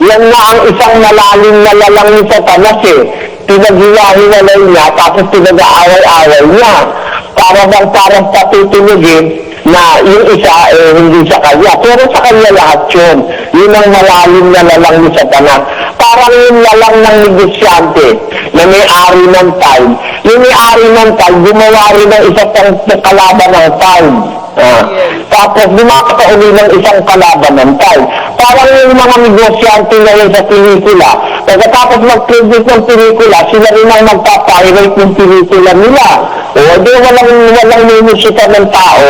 Yan na ang isang malalim na lalang ni Satanas eh. Pinag-hiwa-hiwalay niya, tapos pinag-aaway-aaway niya. Parang patutunugin na yung isa hindi sa kanya. Pero sa kanya lahat yun. Yun ang malalim na lalang ni Satanas. Parang yung lalang ng negosyante na may-ari ng time. Yung may-ari ng time, gumawa rin ng isang kalaban ng time. Tapos dumakauli ng isang kalaban ng time. Parang yung mga negosyante ngayon sa pelikula, pagkatapos mag-produce ng pelikula, sila rin ang magpapirate ng pelikula nila. O di walang minusita ng tao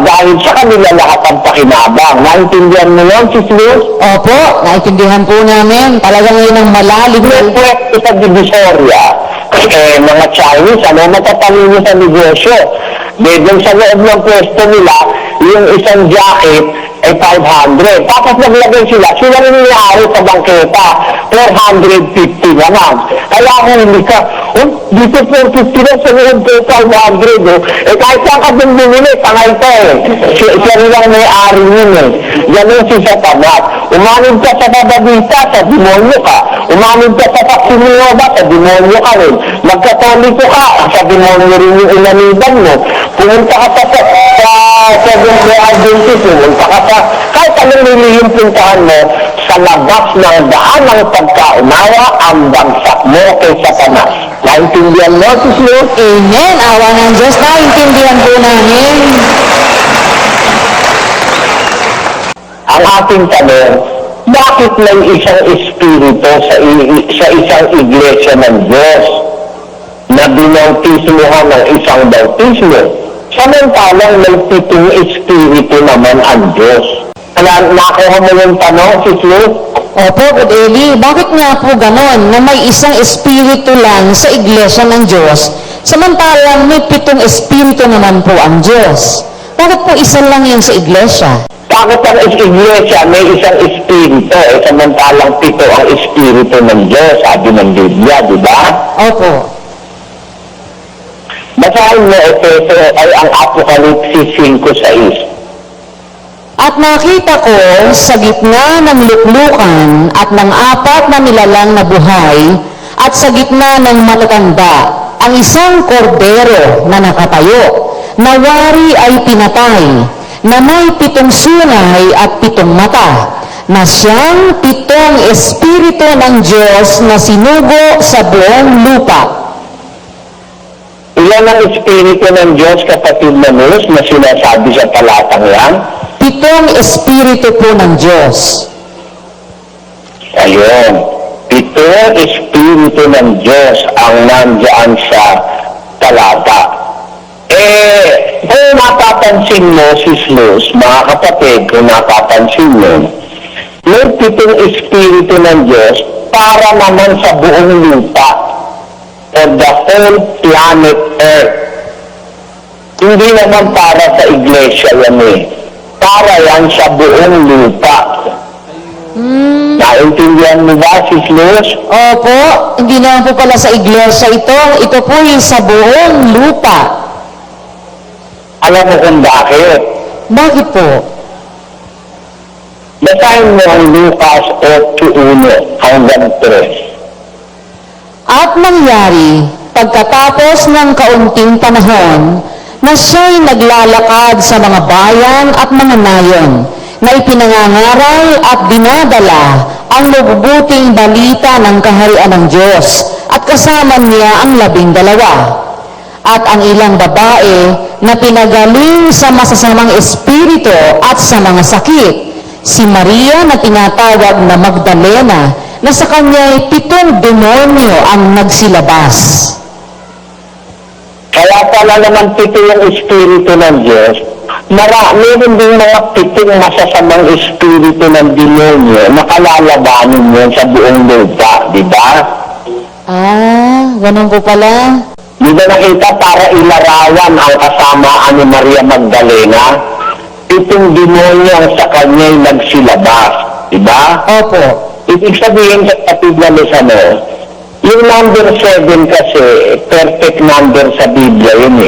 dahil sa kanila lahat ang pakinabang. Naintindihan mo yun, Sis Luz? Opo, naintindihan po namin. Talagang yun ang malalim. Yung pwesto sa Divisoria, mga Chinese, matatalino sa negosyo. Dahil sa loob ng pwesto nila, yung isang jacket ay 500. Tapos naglagay sila rin niyaari sa bangketa, 450 naman. Kaya kung hindi ka, dito 450 na sa loob ko 500. Kahit saan ka din bumili, tangay ka Siya rin lang may-ari yun Ganun si Satanas. Umanid ka sa Bababita, sa demonyo ka. Umanid ka sa Paksinova, sa demonyo ka rin. Magkatoliko ka, sa demonyo rin yung inaniban mo. Pumunta ka sa Seventh-day Adventist, pumunta ka sa kahit anong nilihing puntahan mo, sa labas ng daan ng pagkaunawa ang bagsak mo kay Satanas. Naintindihan mo, Sis Luz? Amen. Awa ng Diyos. Naintindihan po namin. Ang ating tanong, bakit may isang espiritu sa isang iglesia ng Diyos na binautismohan ng isang bautismo? Samantalang may 7 espiritu naman ang Diyos. Nakuha mo yung tanong, Sis Luz? Opo, Good Eli. Bakit nga po ganon na may isang espiritu lang sa iglesia ng Diyos, samantalang may 7 espiritu naman po ang Diyos? Bakit po isa lang yun sa iglesia? Bakit ang iglesia may isang espiritu, samantalang 7 ang espiritu ng Diyos, sabi ng Biblia, di ba? Opo. Basahin mo ito ay ang Apokalipsis 5:6. At nakita ko sa gitna ng luklukan at ng 4 na nilalang na buhay at sa gitna ng matatanda ang isang kordero na nakatayo, na wari ay pinatay, na may 7 sungay at 7 mata, na siyang 7 espiritu ng Diyos na sinugo sa buong lupa. Ilan ang espiritu ng Diyos, kapatid Manus, na sinasabi sa talatang yan? 7 espiritu po ng Diyos. Ayun. 7 espiritu ng Diyos ang nandiyan sa talata. Kung napapansin mo, Sis Luz, mga kapatid, kung napapansin mo, may 7 espiritu ng Diyos para naman sa buong lupa, for the whole planet Earth. Hindi naman para sa iglesia yan Para yan sa buong lupa. Naintindihan mo ba, Sis Luz? Opo, hindi naman po pala sa iglesia ito. Ito po yung sa buong lupa. Alam mo kung bakit? Bakit po? Basahin mo ang Lucas 8:1 hanggang 3. At nangyari, pagkatapos ng kaunting panahon, na siya'y naglalakad sa mga bayan at mga nayon, na ipinangangaral at dinadala ang mabubuting balita ng kaharian ng Diyos, at kasama niya ang 12. At ang ilang babae na pinagaling sa masasamang espiritu at sa mga sakit, si Maria na tinatawag na Magdalena, na sa kanya'y 7 demonyo ang nagsilabas. Kaya pala naman 7 yung espiritu ng Diyos. Meron din mga 7 masasamang espiritu ng demonyo na kalalabanin yun sa buong lupa, di ba? Ganun po pala. Di ba nakita para ilarawan ang kasamaan ni Maria Magdalena? 7 demonyo ang sa kanya'y nagsilabas, di ba? Opo. Ibig sabihin sa kapatid na Luzano, yung number 7 kasi, perfect number sa Biblia yun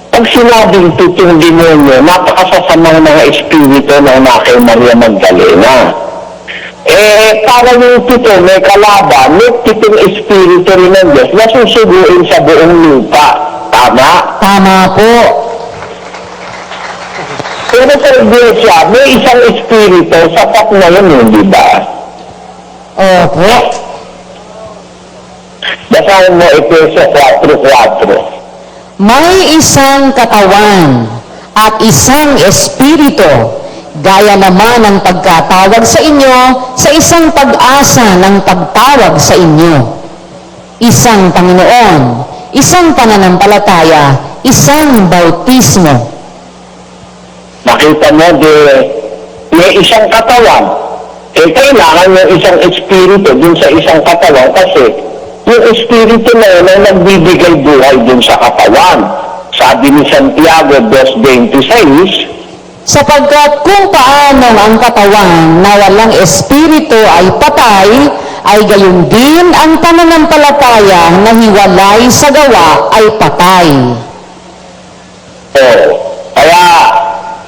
Pag sinabing 7 demonyo, napakasasamang mga espiritu na kay Maria Magdalena. para yung pito may kalaban, may pitong espiritu rin ng Diyos na susuguin sa buong lupa. Tama? Tama po. Pero sa iglesia, may isang espiritu, sapat na yun, di ba? Opo. Basahin mo Efeso 4:4. May isang katawan at isang espiritu, gaya naman ang pagkatawag sa inyo sa isang pag-asa ng pagtawag sa inyo. Isang Panginoon, isang pananampalataya, isang bautismo. Makita mo, may isang katawan. Kailangan yung isang espiritu dun sa isang katawan kasi yung espiritu na yun ay nagbibigay buhay dun sa katawan. Sabi ni Santiago 2:26, Sapagkat kung paano ang katawan na walang espiritu ay patay, ay gayon din ang pananampalataya na hiwalay sa gawa ay patay. Kaya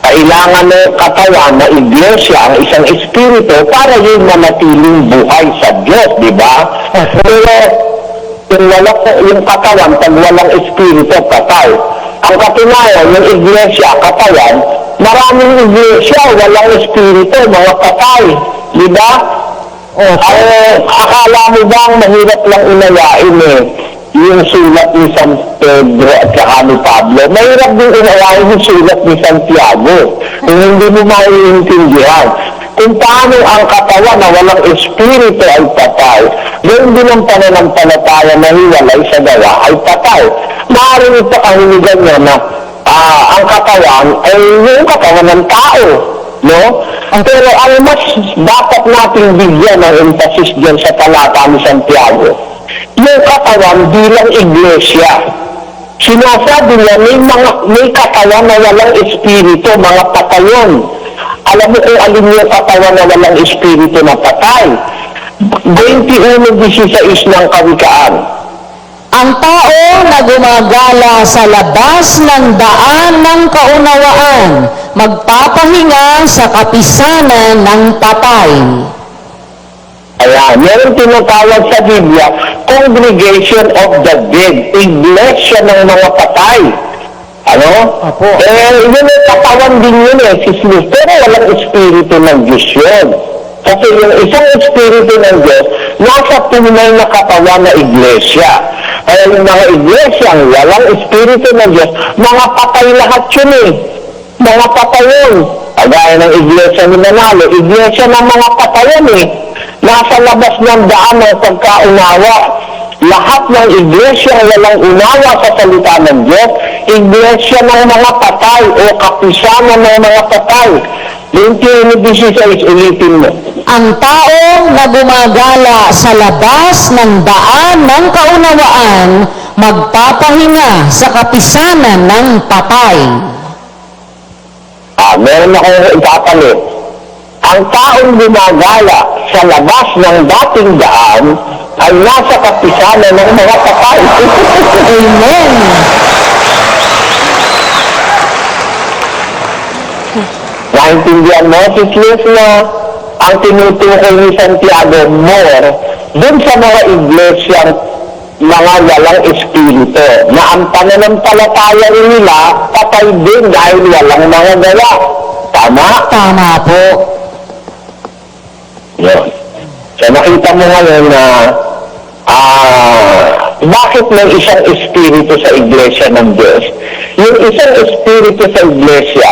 kailangan ng katawan na iglesia ang isang espiritu para yun manatiling buhay sa Diyos, di ba? Pero yung katawan, pag walang espiritu, patay. Ang katunayan, yung iglesia, katawan, maraming iglesia, walang espiritu, mga patay, di ba? Akala mo bang mahirap lang inayain yung sulat ni San Pedro at saka ni Pablo? Mahirap din inayain yung sulat ni Santiago kung hindi mo maiintindihan. Kung paano ang katawan na walang espiritu ay patay, yun din ang pananampalataya na hiwalay sa gawa ay patay. Maaaring ito kahulugan niya na ang katawan ay yung katawan ng tao, no? Pero ang mas dapat nating bigyan ng emphasis dyan sa talata ni Santiago, yung katawan bilang iglesia. Sinasabi niya, may katawan na walang espiritu, mga patayon. Alam mo kung alin yung katawan na walang espiritu na patay? 21:16 ng Kawikaan. Ang tao na gumagala sa labas ng daan ng kaunawaan, magpapahinga sa kapisanan ng patay. Ayan, meron tinatawag sa Biblia, Congregation of the Dead, iglesia ng mga patay. Ano? Apo. Yun yung katawan din yun si Jesus, pero walang espiritu ng Diyos yun. Kasi yung isang espiritu ng Diyos, nasa tunay na katawan na iglesia. Kaya yung mga iglesia, walang espiritu ng Diyos, mga patay lahat yun Mga patay yun. Kagaya ng iglesia ni Manalo, iglesia ng mga patay yun Nasa labas ng daan ng pagkaunawa. Lahat ng iglesia walang unawa sa salita ng Diyos, iglesia ng mga patay o kapisanan ng mga patay. 21:16, ulitin mo. Ang tao na gumagala sa labas ng daan ng kaunawaan, magpapahinga sa kapisanan ng patay. Meron akong ipapalit. Ang taong gumagala sa labas ng dating daan ay nasa kapisanan ng mga patay. Amen. Naintindihan mo, Sis na ang tinutukoy ni Santiago more dun sa mga iglesyang mga walang espiritu na ang pananampalataya nila patay din dahil walang mga gawa. Tama? Tama po. Yun. So nakita mo ngayon na bakit may isang espiritu sa iglesia ng Diyos? Yung isang espiritu sa iglesia,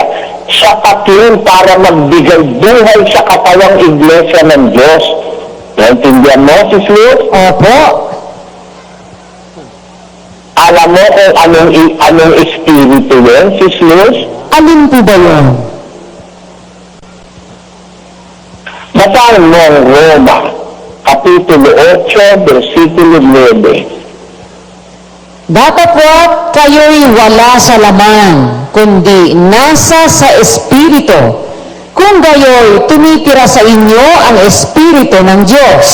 sapat yun para magbigay buhay sa katawang iglesia ng Diyos. Naintindihan mo, Sis Luz? Opo. Alam mo kung anong espiritu yun, Sis Luz? Alin po ba yun? Basahin mo ang Roma, Kapitulo 8, versikulo 9. Datapwat kayo'y wala sa laman, kundi nasa sa Espiritu. Kung gayo'y tumitira sa inyo ang Espiritu ng Diyos.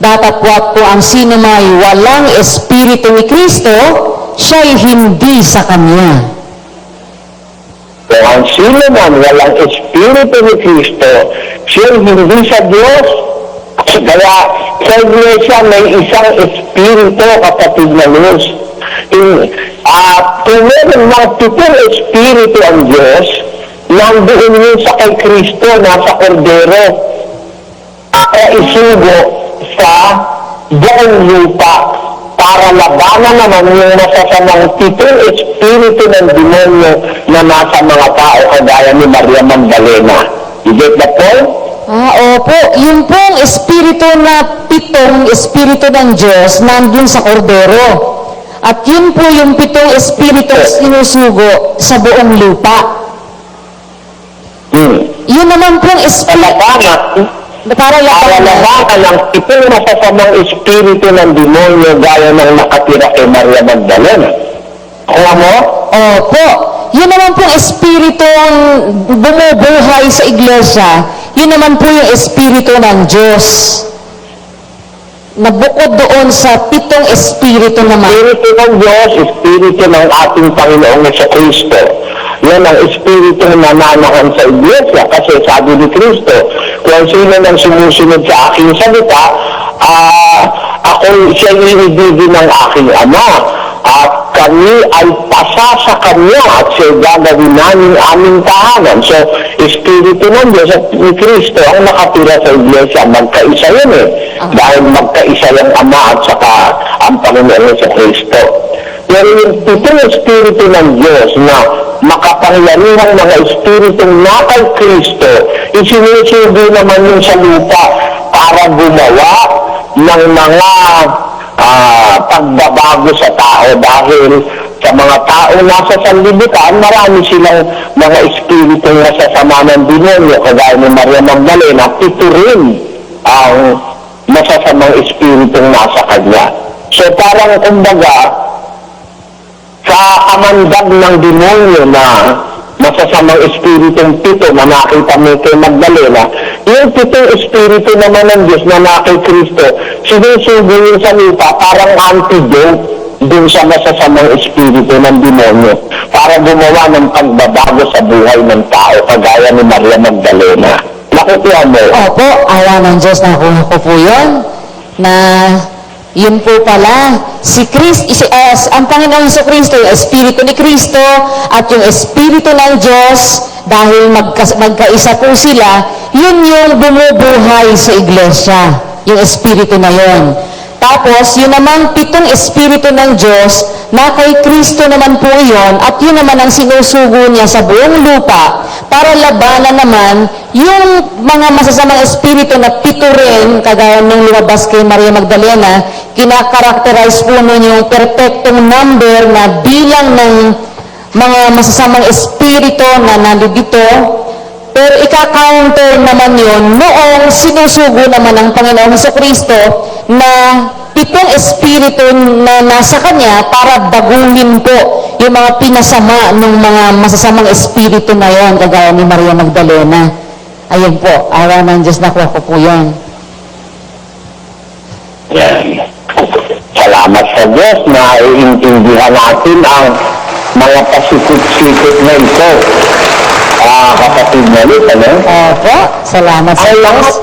Datapwat po ang sino may walang Espiritu ni Kristo, siya'y hindi sa Kanya. Kung ang sino man walang Espiritu ni Kristo, siya'y hindi sa Diyos. Kaya sa iglesia may isang espiritu, kapatid na Luz. Kung meron ng 7 espiritu ang Diyos, nandoon yun sa kay Kristo, nasa Kordero, para isugo sa buong lupa, para labanan naman yung masasamang 7 espiritu ng demonyo na nasa mga tao kagaya ni Maria Magdalena. You get the point? Opo. Yung pong espiritu na 7 espiritu ng Diyos nandun sa Kordero. At yun po yung 7 espiritu sinusugo sa buong lupa. Yun naman pong espiritu. Para labanan ng 7 masasamang espiritu ng demonyo gaya ng nakatira kay Maria Magdalena. Kuha mo? Opo. Yun naman pong espiritu bumubuhay sa iglesia. Yun naman po yung espiritu ng Diyos. Nabukod doon sa 7 espiritu naman. Espiritu ng Diyos, espiritu ng ating Panginoong Kristo. Yan ang espiritu na nananahan sa iglesia. Kasi sabi ni Kristo, kung sino nang sumusunod sa aking salita, ako siya iibigin ng aking Ama. At kami ay pasa sa Kanya at siya gagawin namin aming tahanan. So, espiritu ng Diyos at ni Kristo ang nakatira sa iglesia. Magkaisa yun Dahil magkaisa yung Ama at saka ang Panginoon sa Kristo. Pero yung 7 espiritu ng Diyos na makapangyarihang mga espiritu na kay Kristo, isinusugo naman yun sa lupa para gumawa ng mga pagbabago sa tao dahil sa mga tao nasa sanlibutan, marami silang mga espiritu na sasama ng demonyo, kagaya ni Maria Magdalena, 7 rin ang masasamang espiritu nasa kanya. So parang kumbaga, sa kamandag ng demonyo na masasamang espiritong 7 na nakita mo kay Magdalena, yung 7 espiritu naman ng Diyos na nakay Kristo, sinusugo yun sa lupa parang antidote dun sa masasamang espiritu ng demonyo para gumawa ng pagbabago sa buhay ng tao kagaya ni Maria Magdalena. Nakukuha mo? Opo, awa ng Diyos, nakuha ko po yun. Na yun po pala, ang Panginoong Kristo, yung Espiritu ni Kristo at yung Espiritu ng Diyos, dahil magkaisa po sila, yun yung bumubuhay sa iglesia, yung Espiritu na yun. Tapos, yun namang 7 Espiritu ng Diyos, na kay Kristo naman po yun, at yun naman ang sinusugo niya sa buong lupa, para labanan naman yung mga masasamang espiritu na 7 rin, kagaya ng lumabas kay Maria Magdalena, kinakarakterize po nun yung perfectong number na bilang ng mga masasamang espiritu na nandito. Pero ika-counter naman yun noong sinusugo naman ng Panginoong Kristo na 7 espiritu na nasa Kanya para baguhin po yung mga pinasama ng mga masasamang espiritu na yon, kagaya ni Maria Magdalena. Ayun po, awa ng Diyos, nakuha ko po yan. Yan. Salamat sa Diyos na iintindihan natin ang mga pasikot-sikot na ito. Kapatid na rin, ano? Opo, salamat sa Diyos.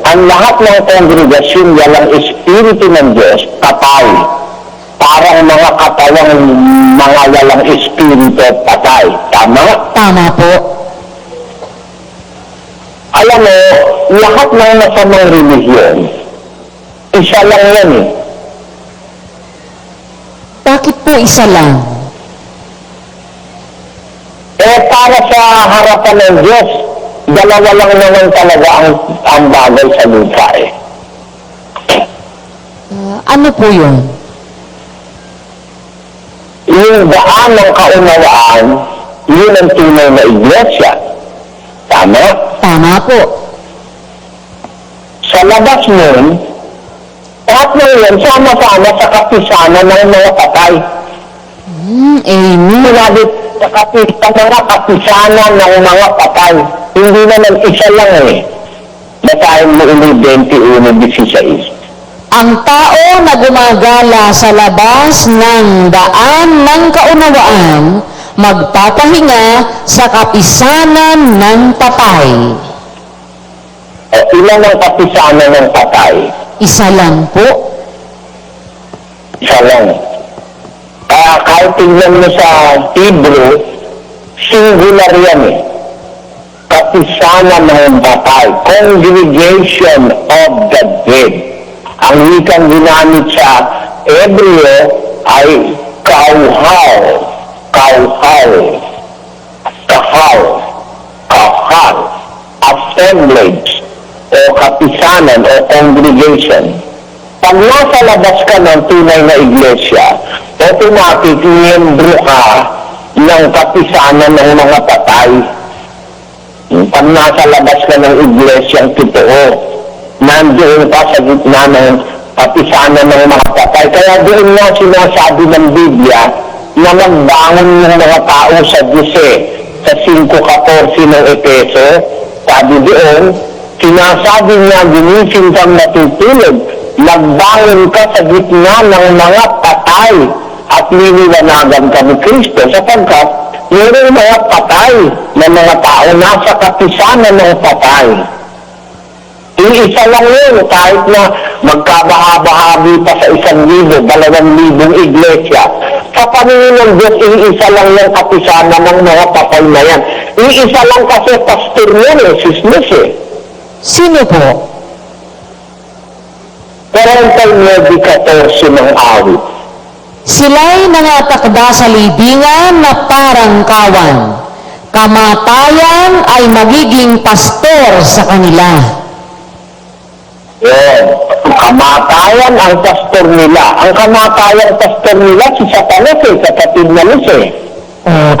Ang lahat ng kongregasyon, walang espiritu ng Diyos, patay. Parang mga katawang mga walang espiritu, patay. Tama? Tama po. Alam mo, lahat ng masamang relihiyon, isa lang yan Bakit po isa lang? Para sa harapan ng Diyos, dalawa lang naman talaga ang bagay sa lupa Ano po yun? Yung daan ng kaunawaan, yun ang tunay na iglesia. Tama? Tama po. Sa labas nun, lahat ng yan, sama-sama sa kapisanan ng mga patay. Amen. Sinabi sa mga kapisanan ng mga patay. Hindi naman isa lang Basahin mo ulit 21:16. Ang tao na gumagala sa labas ng daan ng kaunawaan, magpapahinga sa kapisanan ng patay. Ilan ang kapisanan ng patay? Isa lang po. Isa lang. Kahit tingnan mo sa Hebrew, singular yan eh. Kapisanan ng patay. Congregation of the dead. Ang wikang ginamit sa Hebreo ay kauhal. Kauhal. Kahal. Kahal. Assemblage. O kapisanan o congregation. Pag nasa labas ka ng tunay na iglesia, automatic miyembro ka ng kapisanan ng mga patay. Pag nasa labas ka ng iglesyang totoo, nandoon ka sa gitna ng kapisanan ng mga patay. Kaya doon nga sinasabi ng Biblia na nagbangon ng mga tao sa Diyos sa 5:14 ng Efeso. Sabi doon, sinasabi niya, ginising kang natutulog, nagbangon ka sa gitna ng mga patay at niliwanagan ka ni Kristo sapagkat mayroong mga patay na mga tao nasa kapisanan ng patay. Iisa lang yun, kahit na magkabahabahagi pa sa 1,000, 2,000 iglesia. Sa paningin ng Diyos, iisa lang yung kapisanan ng mga patay na yan. Iisa lang kasi pastor yun sismis Sino po? Parental medicatorsi ng awit. Sila'y nangatakda sa libingan na parang kawan. Kamatayan ay magiging pastor sa kanila. Yan. Kamatayan ang pastor nila. Ang kamatayan pastor nila si Satanas kapatid na Luz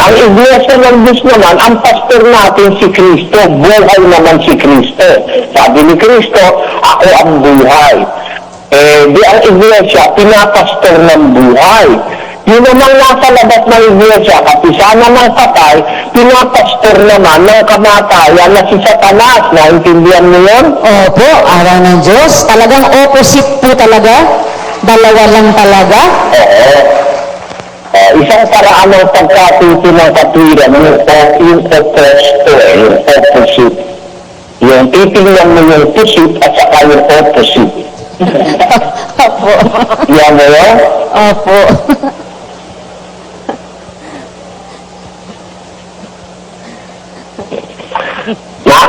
Ang iglesia ng Diyos naman, ang pastor natin si Kristo. Buhay naman si Kristo. Sabi ni Kristo, ako ang buhay. Di ang iglesia, pinapastor ng buhay. Yun naman nasa labas ng iglesia, kapisanan ng patay, pinapastor naman ng kamatayan na si Satanas. Naintindihan mo yun? Opo, awa ng Diyos. Talagang opposite po talaga. Dalawa lang talaga. Oo. Isang paraan ng pagkatuto ng katwiran, yung opposto, yung opposite. Yung titingnan mo yung opposite at saka yung opposite. Opo. Yan mo yun? Opo.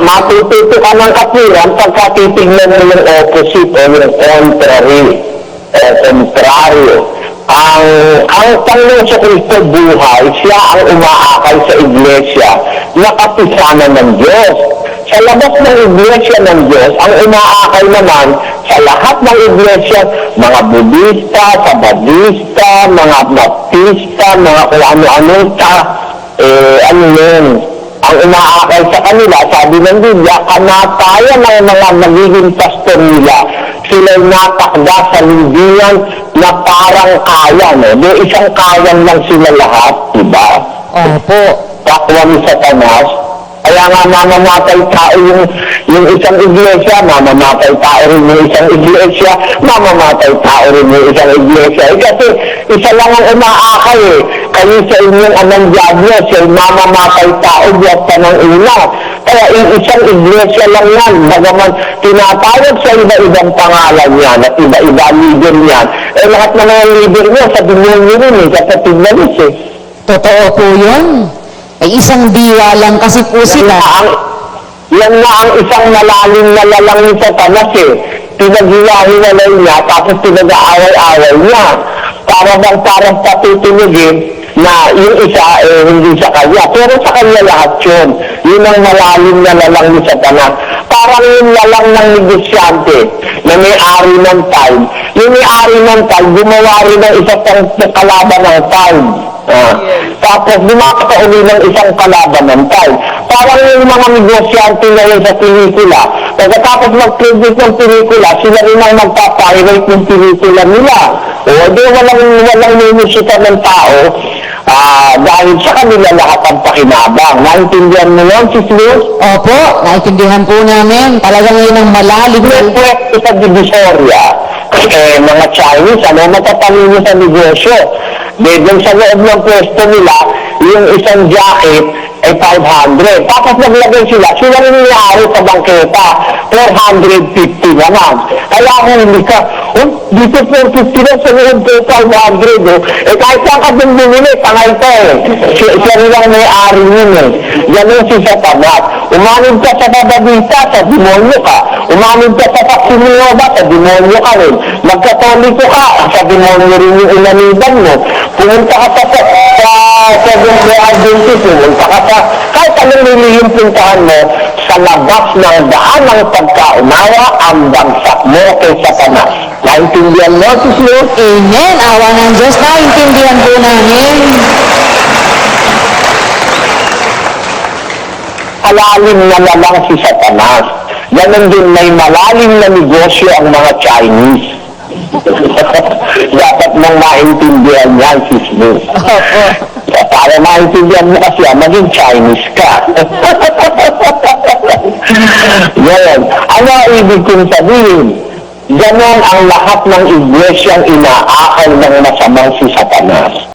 Matututo ka ng katwiran pagka titingnan mo yung opposite o yung contrary o kontraryo. Ang Panginoon sa Kristo buhay, siya ang umaakay sa iglesia na kapisanan ng Diyos. Sa labas ng iglesia ng Diyos, ang umaakay naman sa lahat ng iglesia, mga Budista, Sabadista, mga Baptista, mga kung ano-ano ano yun. Ang umaakay sa kanila, sabi ng Biblia, kamatayan ng mga magiging pastor nila. Sila'y natakda sa libingan na parang kawan. May isang kawan lang sila lahat, diba? Opo. Kapwa ni Satanas. Kaya nga mamamatay tao yung isang iglesia, mamamatay tao rin yung isang iglesia, mamamatay tao rin yung isang iglesia. Kasi isa lang ang umaakay Kayo sa inyong anong diablo, siya'y mamamatay tao diyan pa ng ina. Kaya isang iglesia lang yan. Bagaman tinatawag sa iba-ibang pangalan yan at iba-iba leader yan. Lahat na mga leader niya sa demonyo rin kapatid na Luz Totoo po yun. Ay isang diwa lang kasi po sila. Yan na ang isang malalim na lalang ni Satanas Pinaghiwa-hiwalay niya, tapos pinag-aaway-aaway niya. Parang patutunugin na yung isa hindi sa kanya. Pero sa kanya lahat yun. Yun ang malalim na lalang ni Satanas. Parang yung lalang ng negosyante na may-ari ng time. Yung may-ari ng time, gumawa rin ng isang kalaban ng time. Tapos dumakauli ng isang kalaban ng time. Parang yung mga negosyante ngayon sa pelikula, pagkatapos mag-produce ng pelikula, sila rin ang magpapirate ng pelikula nila. Di walang minusita ng tao dahil sa kanila lahat ang pakinabang. Naintindihan mo yun, Sis Luz? Opo, naintindihan po namin. Talagang yun ang malalim. Yung pwesto sa Divisoria, mga Chinese, matatalino sa negosyo. Doon sa loob ng pwesto nila, yung isang jacket, ay 500. Tapos naglagay sila rin may-ari sa bangketa, 450 naman. Kaya kung hindi ka, dito 450 lang, sa loob ko 500, kahit saan ka din bumili, tangay ka siya rin lang may-ari yun Ganun si Satanas. Umanib ka sa Babadita, sa demonyo ka. Umanib ka sa Paksinova, sa demonyo ka rin. Magkatoliko ka, sa demonyo rin yung inaniban mo. Pumunta ka sa Seventh-day Adventist, pumunta ka sa kahit anong nilihim puntahan mo, sa labas ng daan ng pagkaunawa ang bagsak mo kay Satanas. Naintindihan mo, Sislo? Amen. Awa ng Diyos, naintindihan po namin. Malalim na lamang si Satanas. Ganon din may malalim na negosyo ang mga Chinese. Dapat mong maintindihan yan, Sislo. Opo. Para maintindihan mo kasi, maging Chinese ka. Yan. Ano ibig kong sabihin? Ganon ang lahat ng iglesyang inaakal ng masamang si Satanas.